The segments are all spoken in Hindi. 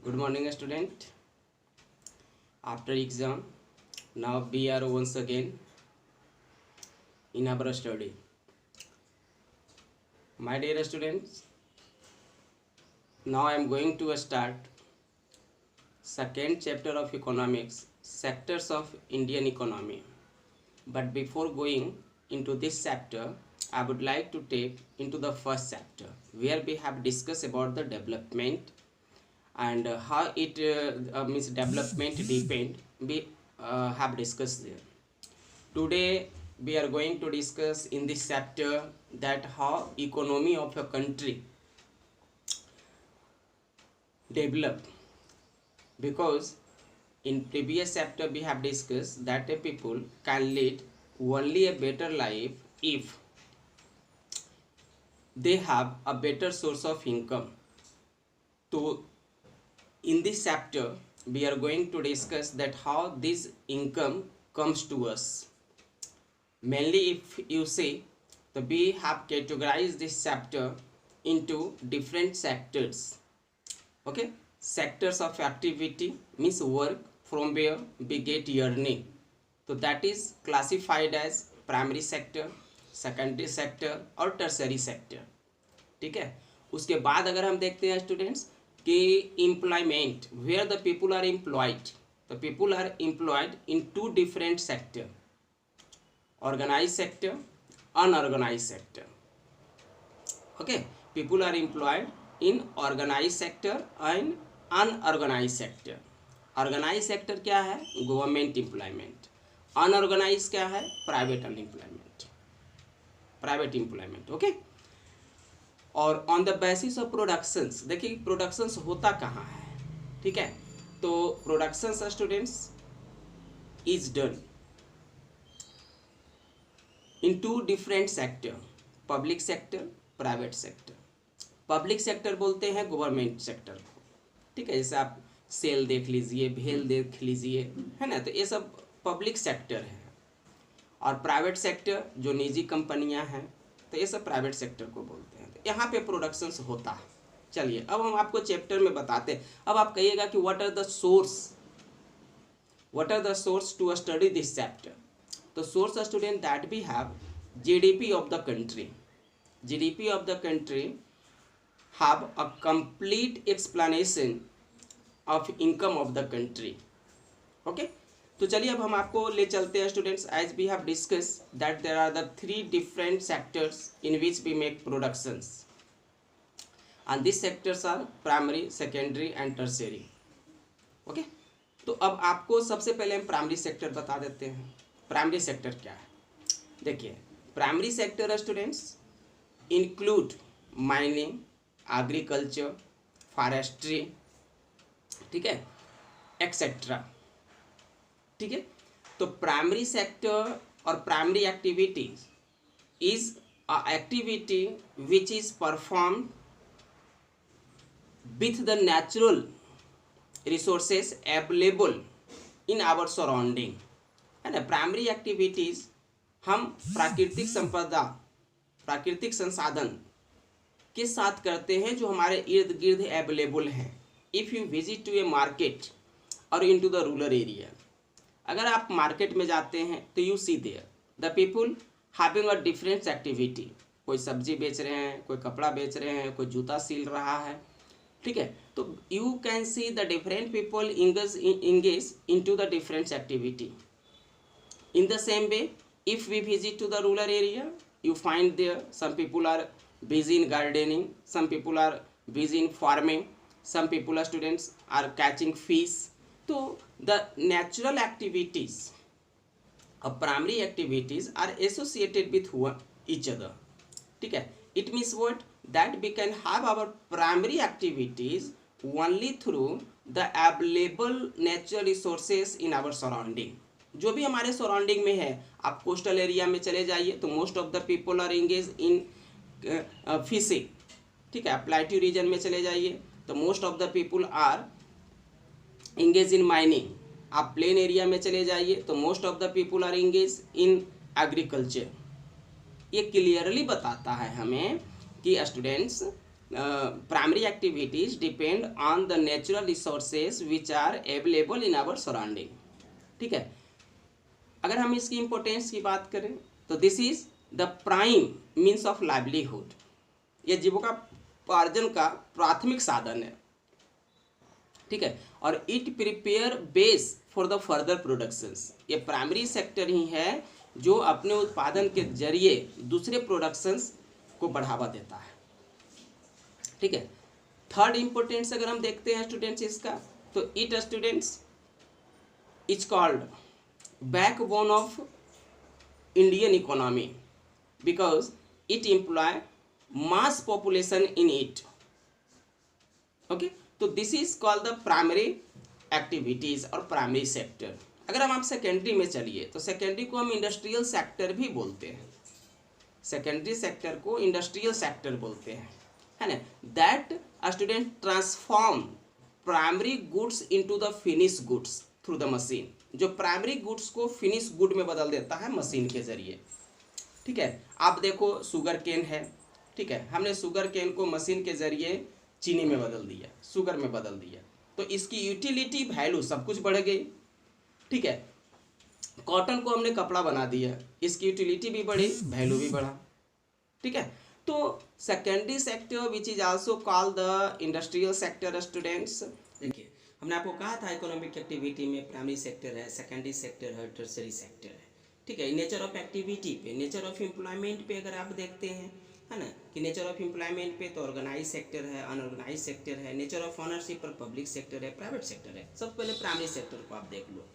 Good morning, student. After exam, now we are once again in our study. My dear students, now I am going to start second chapter of economics, sectors of Indian economy. But before going into this chapter, I would like to take into the first chapter where we have discussed about the development and how it means development depend. We have discussed there. Today we are going to discuss in this chapter that how economy of a country develop, because in previous chapter we have discussed that a people can lead only a better life if they have a better source of income. So in this chapter we are going to discuss that how this income comes to us. Mainly if you see, we have categorized this chapter into different sectors. Okay, sectors of activity means work from where we get earning. So that is classified as primary sector, secondary sector और टर्सरी सेक्टर. ठीक है. उसके बाद अगर हम देखते हैं स्टूडेंट्स कि employment, where the people are employed, the people are employed in two different sector, organized sector, unorganized sector. Okay, people are employed in organized sector and unorganized sector. Organized sector क्या है? Government employment. अनऑर्गेनाइज क्या है? Private unemployment, private employment. Okay. और on the basis of productions, देखिए प्रोडक्शंस होता कहाँ है. ठीक है. तो productions students is done in two different sector, public sector, private sector. Public sector बोलते हैं गवर्नमेंट सेक्टर को. ठीक है. जैसे आप सेल देख लीजिए, भेल देख लीजिए, है ना. तो ये सब पब्लिक सेक्टर है. और प्राइवेट सेक्टर जो निजी कंपनियां हैं, तो ये सब प्राइवेट सेक्टर को बोलते हैं. तो यहाँ पे प्रोडक्शंस होता है. चलिए अब हम आपको चैप्टर में बताते हैं. अब आप कहिएगा कि what are the source to study this chapter. तो source student that we have GDP of the country. GDP of the country have a complete explanation of income of the country. Okay. तो चलिए अब हम आपको ले चलते हैं students. as we have discussed that there are the three different sectors in which we make productions, and these sectors are primary, secondary and tertiary. Okay. तो अब आपको सबसे पहले हम प्राइमरी सेक्टर बता देते हैं. प्राइमरी सेक्टर क्या है? देखिए primary sector students include mining, agriculture, forestry, ठीक है, एक्सेट्रा. ठीक है. तो प्राइमरी सेक्टर और primary activities is a activity which is performed with the natural resources available in our surrounding, है ना. प्राइमरी एक्टिविटीज हम प्राकृतिक संपदा, प्राकृतिक संसाधन के साथ करते हैं जो हमारे इर्द गिर्द अवेलेबल हैं. If you visit to a market और in to the rural area, अगर आप मार्केट में जाते हैं तो you see there the people having a different activity. कोई सब्जी बेच रहे हैं, कोई कपड़ा बेच रहे हैं, कोई जूता सिल रहा है. ठीक है. तो you can see the different people engage in to the different activity. In the same way, if we visit to the rural area, you find there some people are busy in gardening, some people are busy in farming, some people are students are catching fish. So the natural activities of primary activities are associated with each other. ठीक है. It means what? That we can have our primary activities only through the available natural resources in our surrounding. जो भी हमारे सराउंडिंग में है. आप कोस्टल एरिया में चले जाइए तो most of the people are engage in fishing. ठीक है. प्लेट्यू रीजन में चले जाइए तो most of the people are engage in mining. आप प्लेन एरिया में चले जाइए तो most of the people are engage in agriculture. ये क्लियरली बताता है हमें कि students primary activities depend on the natural resources which are available in our surrounding. ठीक है, अगर हम इसकी इम्पोर्टेंस की बात करें तो this is the prime means of livelihood, यह जीविकोपार्जन का प्राथमिक साधन है। ठीक है, और it prepare base for the further productions, ये प्राइमरी सेक्टर ही है जो अपने उत्पादन के जरिए दूसरे प्रोडक्शंस को बढ़ावा देता है। ठीक है, थर्ड इम्पोर्टेंस अगर हम देखते हैं स्टूडेंट्स इसका, तो it students is called backbone of Indian economy because it employ mass population in it. Okay, तो this is called the primary activities और प्राइमरी सेक्टर। अगर हम आप सेकेंडरी में चलिए तो सेकेंडरी को हम इंडस्ट्रियल सेक्टर भी बोलते हैं, सेकेंडरी सेक्टर को इंडस्ट्रियल सेक्टर बोलते हैं, है ना। That student transform primary goods into the finish goods through the machine, जो प्राइमरी गुड्स को फिनिश गुड में बदल देता है मशीन के जरिए। ठीक है, आप देखो शुगर केन है, ठीक है, हमने शुगर केन को मशीन के जरिए चीनी में बदल दिया, शुगर में बदल दिया, तो इसकी यूटिलिटी वैल्यू सब कुछ बढ़ गई। ठीक है, कॉटन को हमने कपड़ा बना दिया, इसकी यूटिलिटी भी बढ़ी, वैल्यू भी बढ़ा। ठीक है, तो secondary sector which is also called the industrial sector students. देखिए, हमने आपको कहा था इकोनॉमिक एक्टिविटी में प्राइमरी सेक्टर है, सेकेंडरी सेक्टर है, टर्सरी सेक्टर है। ठीक है, नेचर ऑफ एक्टिविटी पे, नेचर ऑफ एम्प्लॉयमेंट पे अगर आप देखते हैं, है ना, कि नेचर ऑफ एम्प्लॉयमेंट पे तो ऑर्गेनाइज सेक्टर है, अनऑर्गेनाइज सेक्टर है, नेचर ऑफ ऑनरशिप पर पब्लिक सेक्टर है, प्राइवेट सेक्टर है। सबसे पहले प्राइमरी सेक्टर को आप देख लो।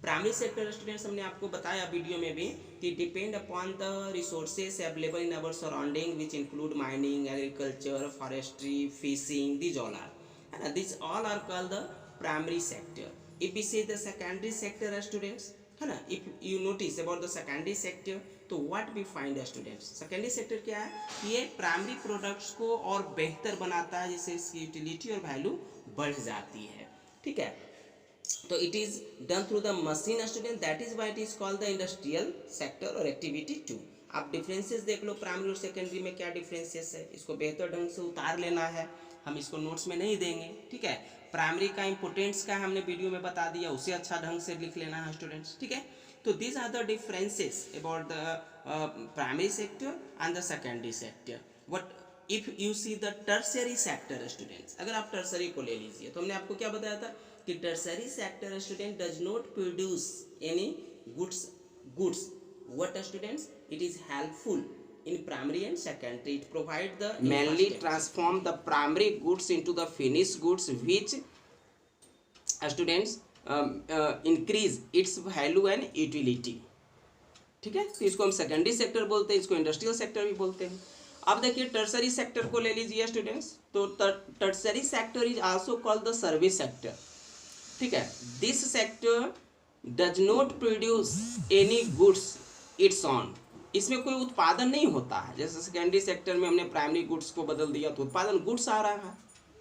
प्राइमरी सेक्टर स्टूडेंट्स हमने आपको बताया वीडियो में भी कि depend upon the resources available in our surrounding which include mining, agriculture, forestry, fishing, this all are, है ना, this all are called the primary sector. If we say the secondary sector students, है ना, if you notice about the secondary sector तो what we find students, secondary sector क्या है, ये प्राइमरी प्रोडक्ट्स को और बेहतर बनाता है जिससे इसकी यूटिलिटी और वैल्यू बढ़ जाती है। ठीक है, तो it is done through the machine student, that is why it is called the industrial sector और एक्टिविटी 2। आप डिफरेंसेस देख लो प्राइमरी और सेकेंडरी में क्या डिफरेंसेस है, इसको बेहतर ढंग से उतार लेना है, हम इसको नोट्स में नहीं देंगे। ठीक है, प्राइमरी का इंपोर्टेंस का हमने वीडियो में बता दिया, उसे अच्छा ढंग से लिख लेना है स्टूडेंट्स। ठीक है, तो these are the differences about the primary sector and the secondary sector. What if you see the tertiary sector students, अगर आप टर्सरी को ले लीजिए तो हमने आपको क्या बताया था कि tertiary sector student does not produce any goods what students, it is helpful in primary and secondary, it provide the mainly transform the primary goods into the finished goods which students increase its value and utility. ठीक है, तो इसको हम सेकेंडरी सेक्टर बोलते हैं, इसको इंडस्ट्रियल सेक्टर भी बोलते हैं। अब देखिए टर्सरी सेक्टर को ले लीजिए स्टूडेंट्स, तो tertiary sector is also called the service sector. ठीक है, this sector does not produce any goods it's on, इसमें कोई उत्पादन नहीं होता है। जैसे सेकेंडरी सेक्टर में हमने प्राइमरी गुड्स को बदल दिया तो उत्पादन गुड्स आ रहा है।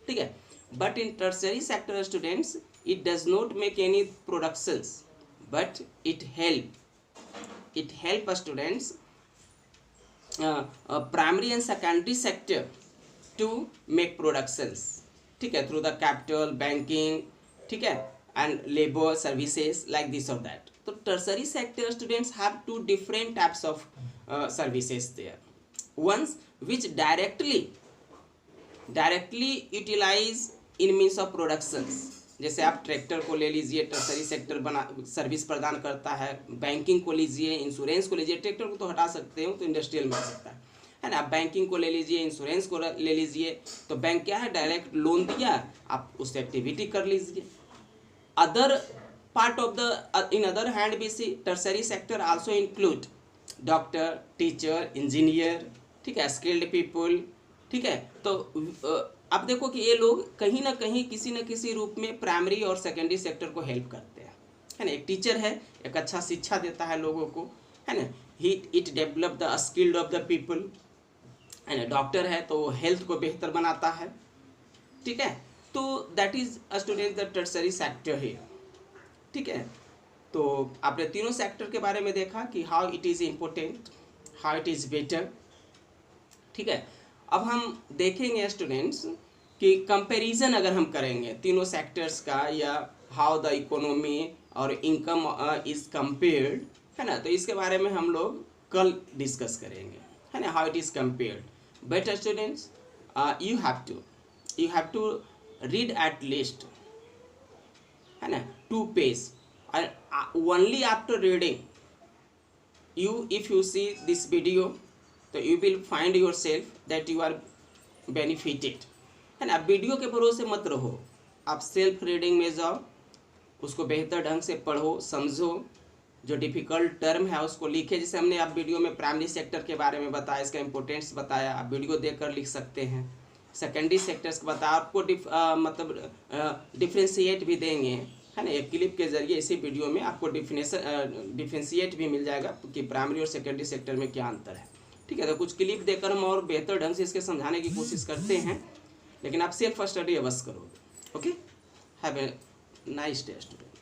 ठीक है, but in tertiary sector students it does not make any productions but it help students primary and secondary sector to make productions। ठीक है, through the capital, banking, ठीक है, and labor services like this or that। तो tertiary sector students have two different types of services there, ones which directly utilize in means of productions। जैसे आप ट्रैक्टर को ले लीजिए, टर्सरी सेक्टर बना सर्विस प्रदान करता है। बैंकिंग को लीजिए, इंश्योरेंस को लीजिए, ट्रैक्टर को तो हटा सकते हो तो इंडस्ट्रियल में आ सकता है ना। आप बैंकिंग को ले लीजिए, इंश्योरेंस को ले लीजिए, तो बैंक क्या है, डायरेक्ट लोन दिया, आप उससे एक्टिविटी कर लीजिए। Other part of the in other hand भी see tertiary sector also include doctor, teacher, engineer, ठीक है, स्किल्ड पीपल। ठीक है, तो अब देखो कि ये लोग कहीं ना कहीं किसी न किसी रूप में प्राइमरी और सेकेंडरी सेक्टर को हेल्प करते हैं, है ना। एक टीचर है, एक अच्छा शिक्षा देता है लोगों को, है ना, it develop the skilled of the people, है ना। डॉक्टर है तो हेल्थ को बेहतर बनाता है। ठीक है, तो that is student the tertiary sector है। ठीक है, तो आपने तीनों सेक्टर के बारे में देखा कि how it is important, how it is better. ठीक है, अब हम देखेंगे स्टूडेंट्स कि कंपैरिजन अगर हम करेंगे तीनों सेक्टर्स का, या हाउ द इकोनॉमी और इनकम इज कंपेयर्ड, है ना, तो इसके बारे में हम लोग कल डिस्कस करेंगे, है ना, how it is compared. But students you have to read at least, है ना, 2 page, only after reading if you see this video, तो you will find yourself that you are benefited, है ना। वीडियो के भरोसे मत रहो, आप सेल्फ रीडिंग में जाओ, उसको बेहतर ढंग से पढ़ो, समझो, जो डिफ़िकल्ट टर्म है उसको लिखे। जैसे हमने आप वीडियो में प्राइमरी सेक्टर के बारे में बताया, इसका इंपॉर्टेंस बताया, आप वीडियो देखकर लिख सकते हैं। सेकेंडरी सेक्टर्स को बताया, आपको मतलब डिफ्रेंशिएट भी देंगे, है ना, एक क्लिप के जरिए इसी वीडियो में आपको डिफ्रेंशिएट भी मिल जाएगा कि प्राइमरी और सेकेंडरी सेक्टर में क्या अंतर है, ठीक है। तो कुछ क्लिप देकर हम और बेहतर ढंग से इसके समझाने की कोशिश करते हैं, लेकिन आप सेल्फ स्टडी अवश्य करोगे। Okay, have a nice day student.